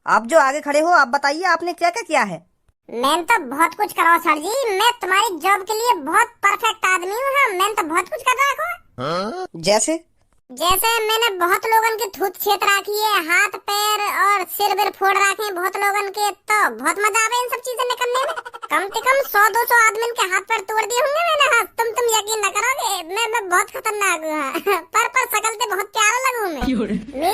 आप जो आगे खड़े हो, आप बताइए आपने क्या क्या किया है। मैंने तो बहुत कुछ करा सर जी। मैं तुम्हारी जॉब के लिए बहुत परफेक्ट आदमी हूँ। हाँ, मैंने तो बहुत कुछ कर रखा है। जैसे? जैसे मैंने बहुत लोगन के थूत छेद रखी है, हाथ पैर और सिर बिर फोड़ रखे हैं बहुत लोगन के। तो बहुत मजा आवे इन सब चीजें निकलने में। कम से कम 100-200 आदमी के हाथ पैर तोड़ दिए होंगे मैंने। हाँ, तुम यकीन न करोगे, मैं बहुत खतरनाक हूँ। हाँ। पर शकल से बहुत प्यारा लगूं मैं।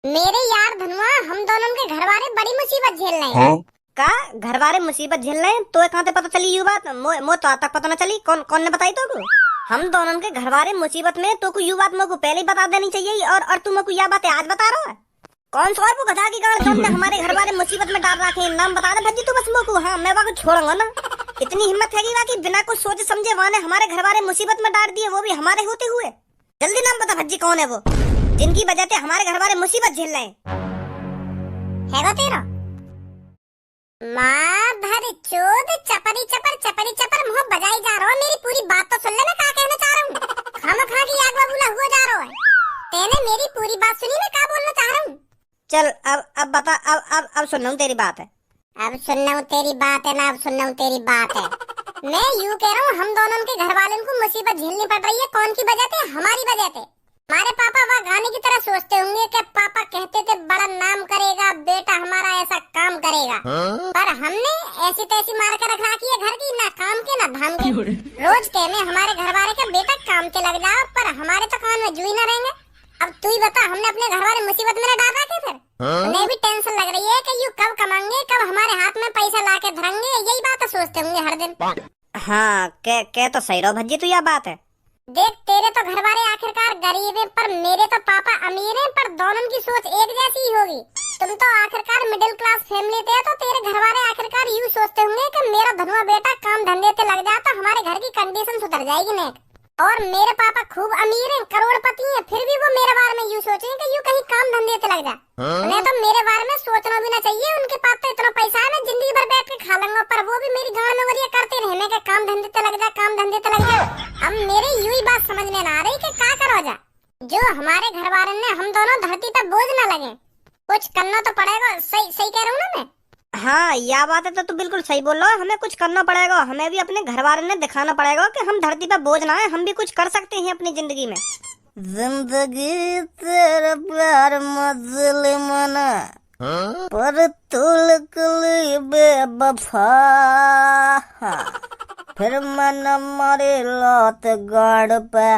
मेरे यार धनुआ, हम दोनों के घर वाले बड़ी मुसीबत झेल रहे हैं। का घर वाले मुसीबत झेल रहे हैं? तो कहाँ से पता चली यू बात? मो तो आज तक पता न चली। कौन ने बताई तो को? हम दोनों के घर वाले मुसीबत में तो को यू बात मेरे को पहले ही बता देनी चाहिए। और तुम को यह बातें आज बता रहा है? कौन सा वो गधा की गाड़ जो हमारे घर वाले मुसीबत में डाल रखे हैं? नाम बता दे भज्जी तू बस मोको। हाँ, मैं वाको छोड़ूंगा ना। इतनी हिम्मत है कि बिना कुछ सोचे समझे वहाँ ने हमारे घर वाले मुसीबत में डाल दिए, वो भी हमारे होते हुए। जल्दी नाम बता भज्जी, कौन है वो जिनकी वजह से हमारे घर वाले मुसीबत झेल रहे हैं? है वो तेरा माँ धर चोद चपड़ी चपर मुँह बजाई जा रहा हो। मेरी पूरी बात तो सुन ले, मैं क्या कहना चाह रहा हूँ। खामखा की आग बबूला हुआ जा रहा है। तेने मेरी पूरी बात सुनी, मैं क्या बोलना चाह रहा हूँ। चल अब बता। अब सुन रहा हूँ तेरी बात है। अब सुनना हूँ तेरी बात है ना? अब सुनना हूँ तेरी बात है। मैं यूँ कह रहा हूँ, हम दोनों के घर वालों को मुसीबत झेलनी पड़ रही है। कौन की वजह से? हमारी वजह से। हमारे पापा वह गाने की तरह सोचते होंगे कि पापा कहते थे बड़ा नाम करेगा बेटा हमारा, ऐसा काम करेगा। पर हमने ऐसी तैसी मार कर रखा की है घर की, ना काम के ना धाम के। रोज कहने हमारे घर वाले का बेटा काम के लग जाओ, पर हमारे तो कान में जुई न रहेंगे। अब तू ही बता, हमने अपने घर वाले मुसीबत में न डाल रखे फिर? उन्हें भी टेंशन लग रही है कि यू कब कमाएंगे, कब हमारे हाथ में पैसा ला के धरेंगे। यही बात सोचते होंगे हर दिन। हाँ, कह तो सही रहो भज्जी, तू यह बात है। देख, तेरे तो घर वाले आखिरकार गरीब हैं, पर मेरे तो पापा अमीर हैं। पर दोनों की सोच एक जैसी ही होगी। तुम तो आखिरकार मिडिल क्लास फैमिली थे, तो तेरे घर वाले आखिरकार यूँ सोचते होंगे कि मेरा धनुआ बेटा काम धंधे से लग जाता, हमारे घर की कंडीशन सुधर जाएगी ने। और मेरे पापा खूब अमीर हैं, करोड़पति हैं, फिर भी वो मेरे बारे में यूँ सोचें कि यूँ कहीं काम धंधे से लग जाए। उन्हें तो मेरे बारे में सोचना भी ना चाहिए। उनके पास तो इतना पैसा है, मैं जिंदगी भर बैठ के खा लूंगा, पर वो भी मेरी गांव में करते रहने के काम धंधे से लग जा, काम धंधे से लग जा। अब मेरी यूं ही बात समझ में ना आ रही कि क्या करो जा। जो हमारे घर वाले ने हम दोनों धरती पर बोझ ना लगे, कुछ करना तो पड़ेगा। सही सही कह रहा हूँ ना मैं? हाँ, यह बात है तो तू बिल्कुल सही बोल रहा है। हमें कुछ करना पड़ेगा। हमें भी अपने घर वाले ने दिखाना पड़ेगा कि हम धरती पर बोझ ना है, हम भी कुछ कर सकते हैं अपनी जिंदगी में। जिंदगी तेरा प्यार मजलिमना पर तुलकली बेवफा, फिर मन मारे लौत गाड़ पे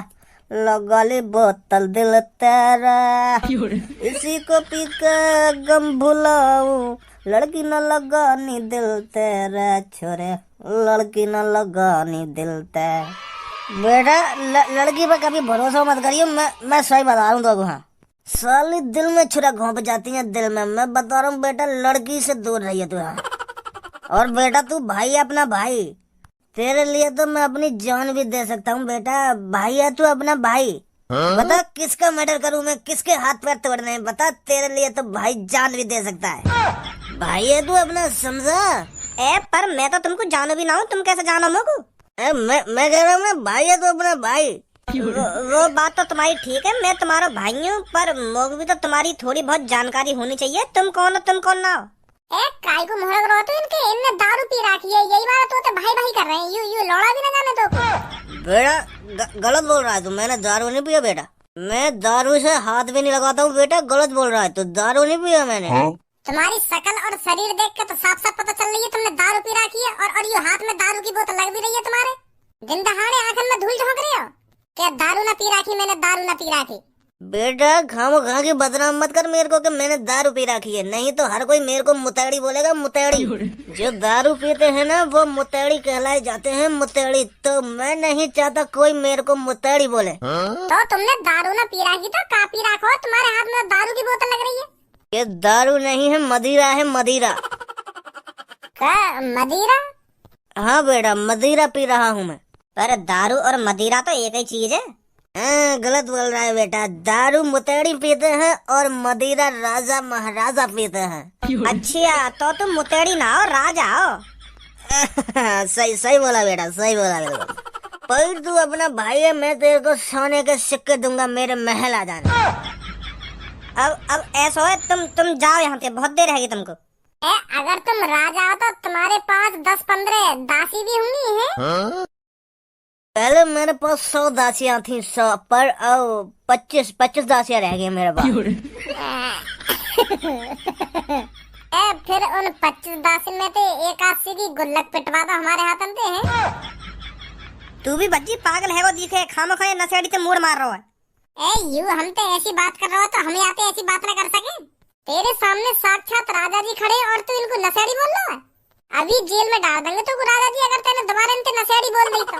लगली बोतल दिल तेरा, इसी को पी के गम भुलाऊं, लड़की न लगानी दिल तेरा छोरे, लड़की न लगानी दिल तेरा। बेटा लड़की पर कभी भरोसा मत करियो। मैं सही बता रहा हूँ तो। हाँ, साली दिल में छुरा घोंप जाती है दिल में। मैं बता रहा हूँ बेटा, लड़की से दूर रहिए तू। हाँ, और बेटा तू भाई अपना भाई, तेरे लिए तो मैं अपनी जान भी दे सकता हूँ बेटा। भाई है तू अपना भाई। बता किसका मर्डर करूँ मैं, किसके हाथ पैर तोड़ने हैं? बता, तेरे लिए तो भाई जान भी दे सकता है। भाई है तू अपना, समझा? पर मैं तो तुमको जानो भी ना हूँ, तुम कैसे जानो मेरे को? मैं कह रहा हूँ ना, भाई है तो अपना भाई। वो बात तो तुम्हारी ठीक है, मैं तुम्हारा भाई हूँ, पर मोग भी तो तुम्हारी थोड़ी बहुत जानकारी होनी चाहिए। तुम कौन हो, तुम कौन ना हो? काय को मुहर करो तो इनने दारू पी रखी है, यही बात तो भाई भाई कर रहे हैं। यू लौड़ा भी ना जाने तो। बेटा गलत बोल रहा है तू। मैंने दारू नहीं पिया बेटा। मैं दारू से हाथ भी नहीं लगाता हूँ बेटा। गलत बोल रहा है तू। दारू नहीं पिया मैंने। तुम्हारी शकल और शरीर देख के तो साफ साफ पता चल रही है तुमने दारू पी रखी है। और ये हाथ में दारू की बोतल लग भी रही है तुम्हारे। दिन दहाड़े आंखन में धूल झोंक रहे हो। क्या दारू ना पी रखी? मैंने दारू ना पी रखी। बेटा खामोखा की बदनाम मत कर मेरे को कि मैंने दारू पी रखी है। नहीं तो हर कोई मेरे को मुतेड़ी बोलेगा, मुतेड़ी। जो दारू पीते हैं ना वो मुतेड़ी कहलाए जाते हैं, मुतेड़ी। तो मैं नहीं चाहता कोई मेरे को मुतेड़ी बोले। तो तुमने दारू ना पी रखी तो का पी रखो? तुम्हारे हाथ में दारू की बोतल लग रही है। ये दारू नहीं है, मदिरा है, मदिरा। क्या मदिरा? हाँ बेटा, मदिरा पी रहा हूँ मैं। पर दारू और मदिरा तो एक ही चीज है। गलत बोल रहा है बेटा। दारू मुतेड़ी पीते हैं और मदिरा राजा महाराजा पीते हैं। अच्छा, तो तुम मुतेड़ी ना हो, राजा हो। सही सही बोला बेटा, सही बोला बेटा। पर तू अपना भाई है, मैं तेरे को सोने के सिक्के दूंगा, मेरे महल आ जाना। अब ऐसा है, तुम जाओ यहाँ से, बहुत देर है तुमको। अगर तुम राजा हो तो तुम्हारे पास 10-15 दासी भी होंगी हैं? पहले मेरे पास 100 दासियां थी, 100 पर अब 25 दासियां रह गई मेरे पास। फिर उन 25 दासी में से एक आध सीधी गुल्लक पिटवा दो हमारे हाथ में हैं। तू भी बच्ची पागल है वो दिखे, खामो खाए नशेड़ी से मूड मार रहा है। यू हम तो ऐसी बात कर रहे हो तो हमें आते ऐसी बात न कर सके। तेरे सामने साक्षात राजा जी खड़े और तू इनको नशेड़ी बोल रहा है। अभी जेल में डाल देंगे तो राजा जी, अगर तेने दोबारा इनके नशेड़ी बोल दी तो।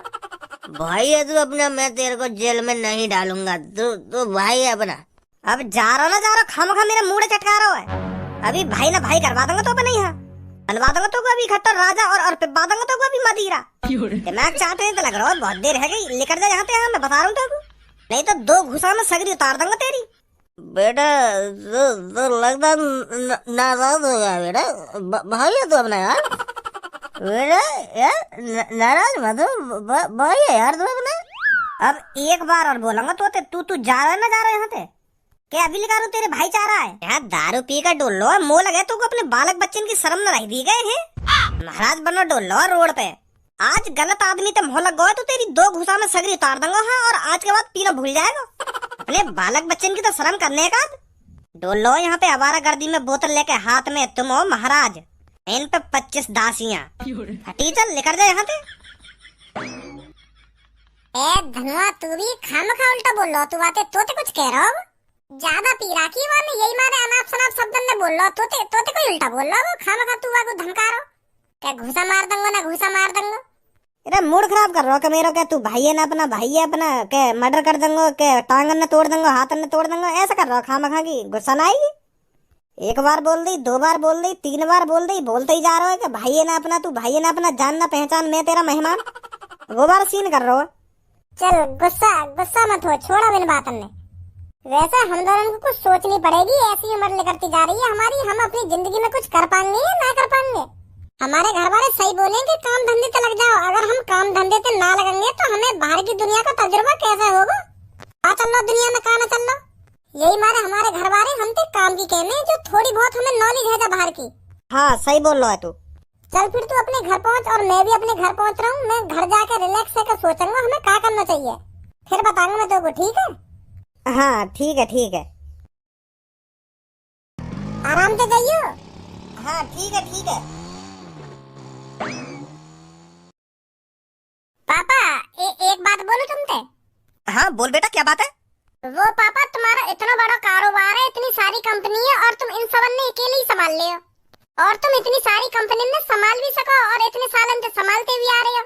भाई है तू अपना, मैं तेरे को जेल में नहीं डालूंगा। तू भाई है अपना। अब जा रहा खामो खा मेरा मूड चटका रहा है। अभी भाई ना भाई करवा दूंगा तो नहीं है, बनवा दूंगा तो अभी खट्टर राजा और पिपा दूंगा तो अभी मदिरा। दिमाग चाटने तो लग रहा है, बहुत देर है गई, लेकर जा यहाँ पे। मैं बता रहा हूँ तेरे को, नहीं तो 2 घुसा में सगरी उतार दूंगा तेरी। बेटा तो लगता नाराज हो गया बेटा। भाई है तू अपना यार। बेटा यार नाराज मत हो, भाई है यार तू अपना। अब एक बार और बोलूंगा तो तू जा रहा है ना, जा रहा है यहाँ पे क्या? अभी लगा तेरे भाईचारा है यार, दारू पी कर डोल लो, मोह लगे तू अपने बालक बच्चन की शर्म न रह दी गए हैं। महाराज बनो डोल लो रोड पे। आज गलत आदमी तो मोह लग गए तो तेरी 2 घुसा में सगरी उतार दूंगा। हाँ, और आज के बाद पीना भूल जाएगा। अपने बालक बच्चन की तो शर्म करने का डोल लो यहाँ पे। आवारा गर्दी में बोतल लेके हाथ में तुम हो महाराज, इन पे 25 दासियां। हटी चल, लेकर जा यहाँ से। धनुआ तू भी खामखा उल्टा बोल रहा। तू बातें तोते कुछ कह रहा हो, ज्यादा पी राखी वाले यही मारे अनाप शनाप शब्द में बोल रहा। तोते कोई उल्टा बोल रहा हो। खामखा तू वाको धमका रहा, क्या घुसा मार दूंगा ना घुसा मार दूंगा। अरे मूड खराब कर रहा है मेरा, क्या तू भाई है ना अपना, भाई है अपना, क्या मर्डर कर दूंगा, क्या टांगन ने तोड़ दूंगा, हाथन ने तोड़ दूंगा, ऐसा कर रहा है खामखा की। गुस्सा ना आएगी? 1 बार बोल दी, 2 बार बोल दी, 3 बार बोल दी, बोलते ही जा रहा है कि भाई है ना अपना, तू भाई है ना अपना, जानना पहचान, मैं तेरा मेहमान। वो बार सीन कर रहा है। चल गुस्सा मत हो, छोड़ा मैंने बात हमने। वैसे हम दोनों को कुछ सोचनी पड़ेगी, ऐसी उम्र निकलती जा रही है हमारी। हम अपनी जिंदगी में कुछ कर पाएंगे या ना कर पाएंगे? हमारे घर वाले सही बोलेंगे काम धंधे पे लग जाओ। अगर हम काम धंधे पे ना लगेंगे तो हमें बाहर की दुनिया का तजुर्बा कैसे होगा? कहाँ चल लो दुनिया में, कहाँ ना चल लो। यही मारे हमारे घर वाले हम तो काम की कहने जो थोड़ी बहुत हमें नॉलेज है बाहर की। हाँ सही बोल रहा है तू। चल फिर तू अपने घर पहुँच और मैं भी अपने घर पहुँच रहा हूँ। मैं घर जाकर रिलैक्स होकर सोचूंगा हमें क्या करना चाहिए, फिर बताऊंगा मैं तेरे को, ठीक है? हाँ ठीक है। आराम से जाइयो। हाँ ठीक है। पापा एक बात बोलूं तुमसे? हाँ बोल बेटा, क्या बात है? वो पापा तुम्हारा इतना बड़ा कारोबार है, इतनी सारी कंपनी है और तुम इन सब ने अकेले ही संभाल ले हो। और तुम इतनी सारी कंपनी में संभाल भी सको और इतने साल से संभालते भी आ रहे हो।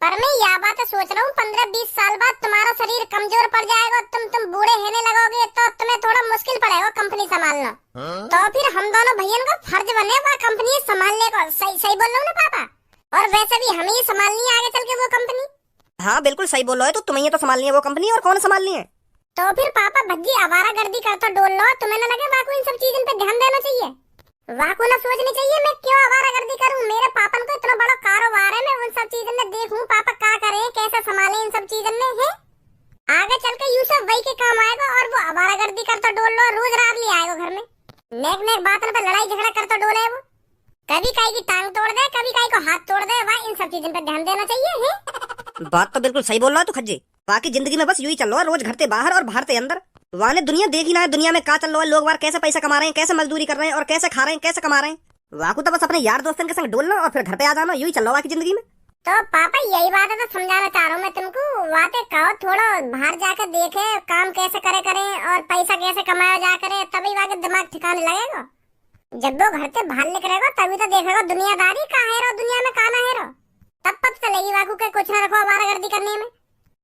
पर मैं यह बात सोच रहा हूँ 15-20 साल बाद तुम्हारा शरीर कमजोर पड़ जाएगा, तुम बूढ़े होने लगोगे तो तुम्हें थोड़ा मुश्किल पड़ेगा कंपनी संभालना। तो फिर हम दोनों भैया का फर्ज बने वो कंपनी संभालने को। सही बोल रहा हूँ ना पापा? और वैसे भी हमें ही संभालनी है आगे चल के वो कंपनी। हाँ बिल्कुल सही बोल रहा है, तो तुम्हें तो संभालनी है वो कंपनी, और कौन संभालनी है? तो फिर पापा भज्जी आवारागर्दी करता डोल लो, तुम्हें न लगे वाकु इन सब चीजों पे ध्यान देना चाहिए? वाकु न सोचनी चाहिए मैं क्यों आवारागर्दी करूं? मेरे पापन को इतना बड़ा कारोबार है, मैं उन सब चीजों में देखूं पापा क्या करे, कैसे संभाले इन सब चीजों में है। आगे चल के यूं सब वही के काम आएगा और वो आवारागर्दी करता डोल लो, रोज रात ले आएगा घर में, नेक बातों पे लड़ाई झगड़ा करता डोले। वो कभी काई की टांग तोड़ दे, कभी काई को हाथ तोड़ दे। भाई इन सब चीजों पे ध्यान देना चाहिए है। बात तो बिल्कुल सही बोल रहा है तू खज्जे। बाकी जिंदगी में बस यूं ही चल रहा है, रोज घर से बाहर और बाहर से अंदर। वहाँ ने दुनिया देखी ना है, दुनिया में क्या चल रहा है, लोग बार कैसे पैसा कमा रहे हैं, कैसे मजदूरी कर रहे हैं और कैसे खा रहे हैं, कैसे कमा रहे हैं। वाकू तो बस अपने यार दोस्तों के संग डोलना और फिर घर पे आ जाना, यूं ही चल रहा है बाकी जिंदगी में। तो पापा यही बात है तो समझाना चाह रहा हूँ मैं तुमको। बातें कहो थोड़ा बाहर जाकर देखे काम कैसे करें और पैसा कैसे कमाया जा करे, तभी वाके दिमाग ठिकाने लगेगा। जब वो घर से बाहर निकलेगा तभी तो देखेगा दुनियादारी का है रो, दुनिया में काना है रो, तब पता चलेगी वाकू के कुछ न रखो आवारागर्दी करने में।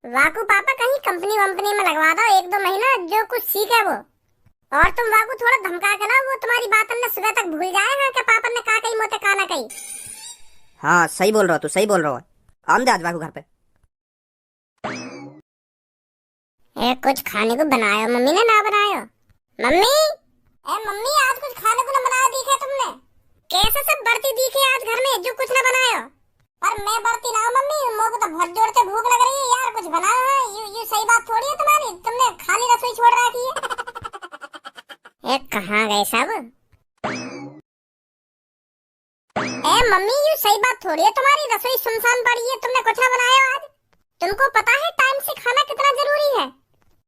वाकू पापा कहीं कंपनी वंपनी में लगवा दो 1-2 महीना, जो कुछ सीखे वो। और तुम वाकू थोड़ा धमका के ना, वो तुम्हारी बात में सुबह तक भूल जाएगा कि पापा ने कहा कही मोते कहा ना कही। हाँ सही बोल रहा तू, सही बोल रहा है। आम दे आज वाकू घर पे। कुछ खाने को बनायो मम्मी ने ना बनायो? मम्मी आज कुछ खाने को ना बनाया दिखे तुमने? कैसे सब बढ़ती दिखे आज घर में जो कुछ ना बनायो? पर मैं बढ़ती ना मम्मी, मुझे तो बहुत जोर से भूख लग रही है यार, कुछ बनाओ है। ये सही बात थोड़ी है तुम्हारी, तुमने खाली रसोई छोड़ रखी है। कहाँ गए सब? मम्मी ये सही बात थोड़ी है तुम्हारी, रसोई सुनसान पड़ी है, तुमने कुछ ना बनाया आज? तुमको पता है टाइम से खाना कितना जरूरी है?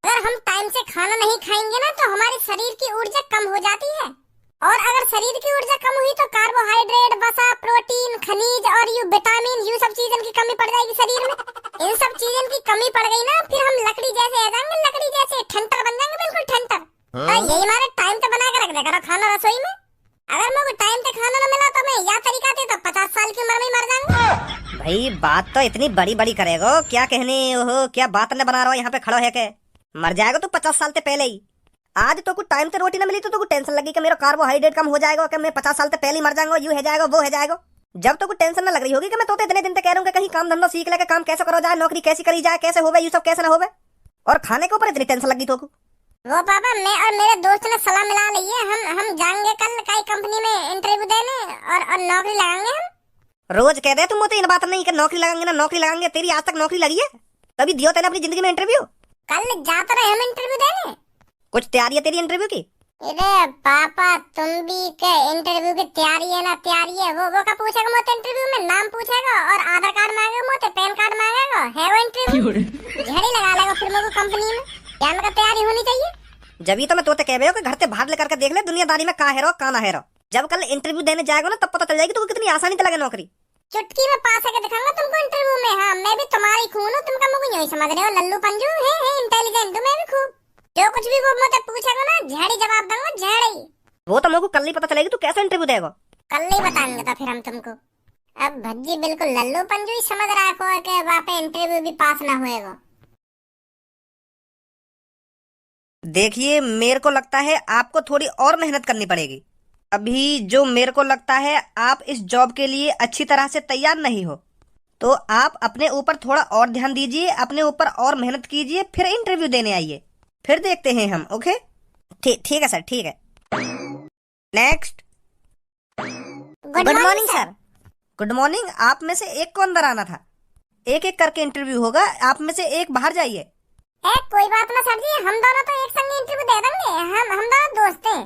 अगर हम टाइम से खाना नहीं खाएंगे ना तो हमारे शरीर की ऊर्जा कम हो जाती है, और अगर शरीर की ऊर्जा कम हुई तो कार्बोहाइड्रेट, वसा, प्रोटीन, खनिज और यू विटामिन, यू सब चीजों की कमी पड़ जाएगी शरीर में। इन सब चीजों की कमी पड़ गई ना, फिर हम लकड़ी जैसे आ जाएंगे, लकड़ी जैसे ठंटर बन जाएंगे, बिल्कुल ठंटर। यही हमारे टाइम पे बना के रख दे करो खाना रसोई में। अगर मुझे टाइम पे खाना न मिला तो मैं यह तरीका थे तो 50 साल की उम्र में मर जाऊंगा। भाई बात तो इतनी बड़ी बड़ी करेगो, क्या कहने हो, क्या बात न बना रहा हो यहाँ पे खड़ो है के? मर जाएगा तू 50 साल से पहले ही। आज तो कुछ टाइम से रोटी न मिली तो कुछ टेंशन लगी कि मेरा कार्बोहाइड्रेट कम हो जाएगा, कि मैं 50 साल से पहले ही मर जाऊंगा, यू है जाएगा वो है जाएगा। जब तो कुछ टेंशन न लग रही होगी कि मैं तो इतने दिन तक कह रहा हूँ कहीं काम धंधा सीख ले, काम कैसे करो जाए, नौकरी कैसी करी जाए, कैसे होवे, यू सब कैसे न होवे, और खाने के ऊपर इतनी टेंशन लगी तो। वो पापा, मैं और मेरे दोस्त ने सलाह मिला ली है, हम जाएंगे कल कई कंपनी में इंटरव्यू देने और नौकरी लगाएंगे हम। रोज कह दे तुम मुझे इन बात नहीं कि नौकरी लगाएंगे ना नौकरी लगाएंगे, तेरी आज तक नौकरी लगी है? कभी दियो तेने अपनी जिंदगी में इंटरव्यू? कल जाते रहे हम इंटरव्यू देने। कुछ तैयारी है तेरी इंटरव्यू की? अरे पापा, तुम भी के इंटरव्यू की तैयारी है ना? तैयारी है। वो का पूछेगा मुझे इंटरव्यू में, नाम पूछेगा और आधार कार्ड मांगेगा मुझे, पैन कार्ड मांगेगा, है वो इंटरव्यू झड़ी लगा लेगा फिर मुझे कंपनी में। क्या का तैयारी होनी चाहिए। जब तो मैं तोते कह रहे हो कि घर से बाहर लेकर के देख ले दुनियादारी में कहाँ है रो कहाँ ना है रो। जब कल इंटरव्यू देने जाएगा ना तब पता चल जाएगी तो कितनी आसानी से लगे नौकरी। चुटकी में पास आके दिखाऊंगा तुमको इंटरव्यू में। हाँ, मैं भी तुम्हारी खून हूँ, तुमका मुझे नहीं समझ रहे हो, लल्लू पंजू है इंटेलिजेंट हूँ मैं भी खूब। जो कुछ भी वो मुझे पूछेगा ना झड़ी जवाब दूंगा, झड़ी। वो तो मुझे कल ही पता चलेगी तू कैसा इंटरव्यू देगा। कल ही बताएंगे तो फिर हम तुमको। अब भज्जी बिल्कुल लल्लू पंजू ही समझ रखो है कि वहाँ पे इंटरव्यू भी पास ना होएगा। देखिए मेरे को लगता है आपको थोड़ी और मेहनत करनी पड़ेगी। अभी जो मेरे को लगता है आप इस जॉब के लिए अच्छी तरह से तैयार नहीं हो, तो आप अपने ऊपर थोड़ा और ध्यान दीजिए, अपने ऊपर और मेहनत कीजिए, फिर इंटरव्यू देने आइए, फिर देखते हैं हम। ओके ठीक है सर, ठीक है। Next. Good morning sir. Good morning. आप में से एक को अंदर आना था, एक एक करके इंटरव्यू होगा, आप में से एक बाहर जाइए। कोई बात ना सर जी, हम दोनों तो एक संग इंटरव्यू दे देंगे, हम दोनों दोस्त हैं।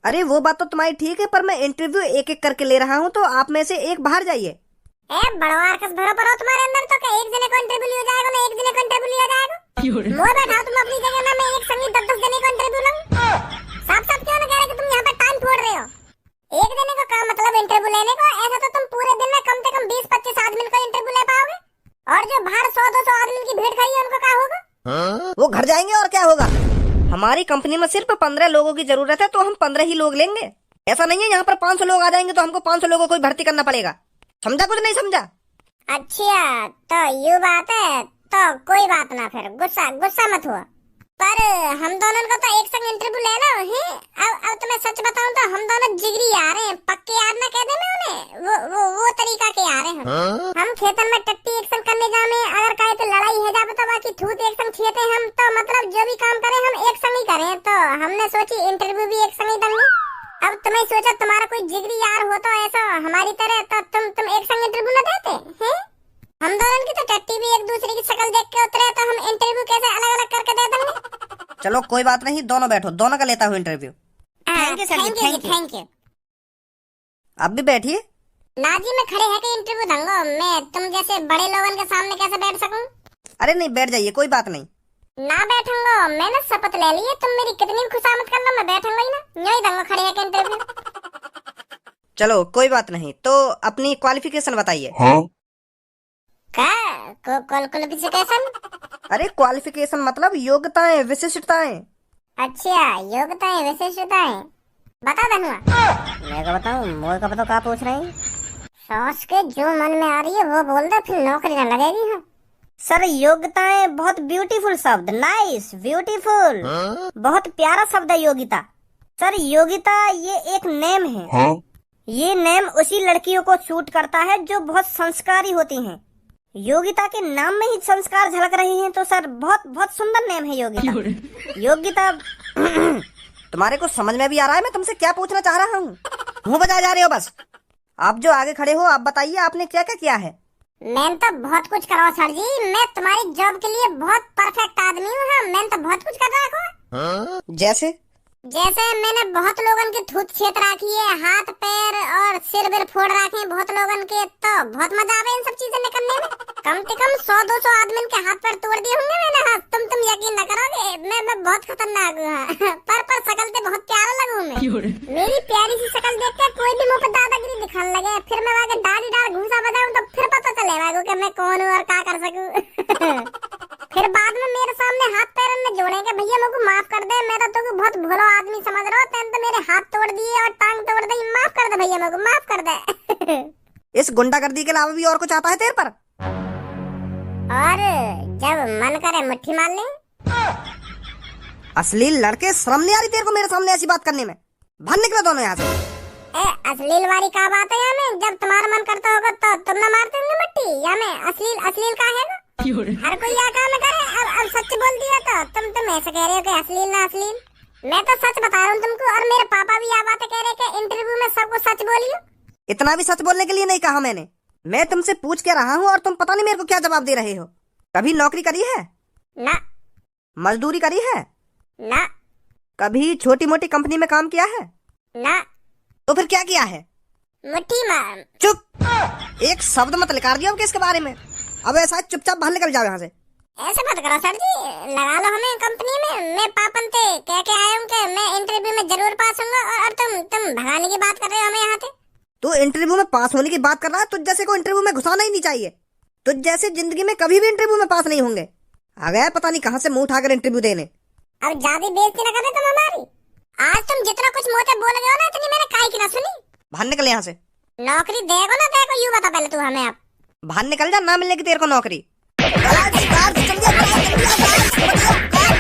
अरे वो बात तो तुम्हारी ठीक है, पर मैं इंटरव्यू एक एक करके ले रहा हूँ, तो आप में से एक बाहर जाइए। बड़वार कस भरो पड़ो तुम्हारे अंदर, तो क्या एक जने को इंटरव्यू लिया जाएगा ना, एक जने को इंटरव्यू लिया जाएगा। मोह बैठा तुम अपनी जगह ना, मैं एक संग 10-10 जने को इंटरव्यू लूं। साफ साफ क्यों ना कह रहे कि तुम यहाँ पे टाइम फोड़ रहे हो। एक जने को काम मतलब इंटरव्यू लेने को, ऐसा तो तुम पूरे दिन में कम से कम 20-25 आदमी को इंटरव्यू ले पाओगे, और जो बाहर 100-200 आदमी की भीड़ खड़ी है उनको क्या होगा। वो घर जाएंगे और क्या होगा। हमारी कंपनी में सिर्फ 15 लोगों की जरूरत है, तो हम 15 ही लोग लेंगे। ऐसा नहीं है यहाँ पर 500 लोग आ जाएंगे तो हमको 500 लोगों को भर्ती करना पड़ेगा। समझा कुछ नहीं समझा? अच्छा तो ये बात है, तो कोई बात ना, फिर गुस्सा मत हुआ। पर हम दोनों को तो एक संग इंटरव्यू लेना है। अब तो मैं सच बताऊं तो हम दोनों जिगरी यार हैं, पक्के यार ना कह दे मैं उन्हें, वो तरीका के यार हैं हम खेतन में टट्टी एक संग करने जामे, अगर कहे तो लड़ाई है जाए तो बाकी थूत एक संग खेते हम, तो मतलब जो भी काम करें हम एक संग ही करें। तो हमने सोची इंटरव्यू भी एक संग ही देंगे। अब तुम्हें सोचा तुम्हारा कोई जिगरी यार हो तो ऐसा हमारी तरह, तो तुम एक संग इंटरव्यू न देते हैं। हम दोनों की तो टट्टी भी एक दूसरे की शक्ल देख के उतरे, तो हम इंटरव्यू कैसे अलग अलग करके दे देंगे। चलो कोई बात नहीं, दोनों बैठो, दोनों का लेता हूँ interview. Thank you sir, thank you. अब भी बैठिए। ना जी, मैं खड़े है के इंटरव्यू दूंगा, मैं तुम जैसे बड़े लोगों के सामने कैसे बैठ सकूं। अरे नहीं, बैठ जाइए, कोई बात नहीं। ना बैठूंगा, मैंने शपथ ले ली है, तुम मेरी कितनी खुशामद कर लो, मैं बैठूंगा ही ना, नहीं दूंगा खड़े है के इंटरव्यू। चलो कोई बात नहीं, तो अपनी क्वालिफिकेशन बताइए। क्वालिफिकेशन? अरे क्वालिफिकेशन मतलब योग्यताएं, विशिष्टताएं। अच्छा, योग्यताएं विशिष्टताएं बता धनुआ। मैं क्या बताऊं, मोए का बताओ, क्या पूछ रहे हैं। सोच के जो मन में आ रही है वो बोल दो, फिर नौकरी न लगेगी। हाँ सर, योग्यताएं बहुत ब्यूटीफुल शब्द, नाइस, ब्यूटीफुल, बहुत प्यारा शब्द है योग्यता। सर योग्यता ये एक नेम है। ये नेम उसी लड़कियों को सूट करता है जो बहुत संस्कारी होती हैं। योग्यता के नाम में ही संस्कार झलक रहे हैं, तो सर बहुत बहुत सुंदर नेम है योग्यता। योग्यता तुम्हारे को समझ में भी आ रहा है मैं तुमसे क्या पूछना चाह रहा हूँ? मुँह बजा जा रहे हो बस। आप जो आगे खड़े हो, आप बताइए आपने क्या क्या किया है। मैं तो बहुत कुछ करा सर जी, मैं तुम्हारी जॉब के लिए बहुत परफेक्ट आदमी हूँ। हाँ, मैं तो बहुत कुछ कर रहा हूँ। जैसे जैसे मैंने बहुत लोगन के थूत छेद राखी है, हाथ पैर और सिर बिर फोड़ राखे हैं बहुत लोगन के, तो बहुत मजा आवे इन सब चीजें निकलने में। कम से कम 100-200 आदमी के हाथ पैर तोड़ दिए होंगे मैंने। हाँ, तुम यकीन न करोगे, मैं बहुत खतरनाक हूँ। हाँ। पर शकल से बहुत प्यारा लगूं मैं। मेरी प्यारी सी शकल देख के कोई भी मुंह पर दादागिरी दिखाने लगे, फिर मैं वहाँ के डाल घूसा बजाऊं तो फिर पता चलेगा कि मैं कौन हूँ और क्या कर सकूं। फिर बाद में मेरे सामने हाथ पैर में जोड़ेंगे, भैया मेरे को माफ कर दे, मैं तो तुमको बहुत भोला आदमी समझ रहा हूँ, तेन तो मेरे हाथ तोड़ दिए और टांग तोड़ दी, माफ कर दे भैया, मेरे को माफ कर दे। इस गुंडागर्दी के अलावा भी और कुछ आता है तेरे पर? और जब मन करे मुट्ठी मार ले। अश्लील लड़के, शर्म नहीं आ रही तेरे को मेरे सामने ऐसी बात करने में? बाहर निकलो दोनों यहाँ से। अश्लील वाली क्या बात है? में जब तुम्हारा मन करता होगा तो तुम ना मारते होंगे मुट्ठी, या में अश्लील का है ना? हर कोई यह काम करे। अब सच बोल दिया तो तुम ऐसे कह रहे हो कि अश्लील ना अश्लील। मैं तो सच बता रहा हूँ तुमको, और मेरे पापा भी यह बातें कह रहे कि इंटरव्यू में सबको सच बोलियो। इतना भी सच बोलने के लिए नहीं कहा मैंने। मैं तुमसे पूछ के रहा हूँ और तुम पता नहीं मेरे को क्या जवाब दे रहे हो। कभी नौकरी करी है? ना। मजदूरी करी है? ना। कभी छोटी मोटी कंपनी में काम किया है? ना। तो फिर क्या किया है? मुट्ठी मार। चुप, एक शब्द मत निकाल दिया इसके बारे में। अब ऐसा चुपचाप बाहर निकल जाओ यहाँ से। ऐसे मत करो सर जी, लगा लो हमें कंपनी में। मैं पापन थे कह के आया हूँ कि मैं इंटरव्यू में जरूर पास होऊंगा, और तुम भगाने की बात कर रहे हो हमें यहाँ से। तू इंटरव्यू में पास होने की बात कर रहा है? तुझ जैसे को इंटरव्यू में घुसाना ही नहीं चाहिए। तुझ जैसे जिंदगी में कभी भी इंटरव्यू में पास नहीं होंगे। आ गया पता नहीं कहाँ से मुंह उठाकर इंटरव्यू देने। अब ज्यादा बेइज्जती न करे तुम हमारी। आज तुम जितना कुछ मुँह से बोल गए हो ना, इतनी मैंने काई की ना सुनी। बाहर निकल यहाँ से। नौकरी देगा ना देखो, यूँ बता पहले तू हमें। अब बाहर निकल जा, ना मिलने की तेरे को नौकरी।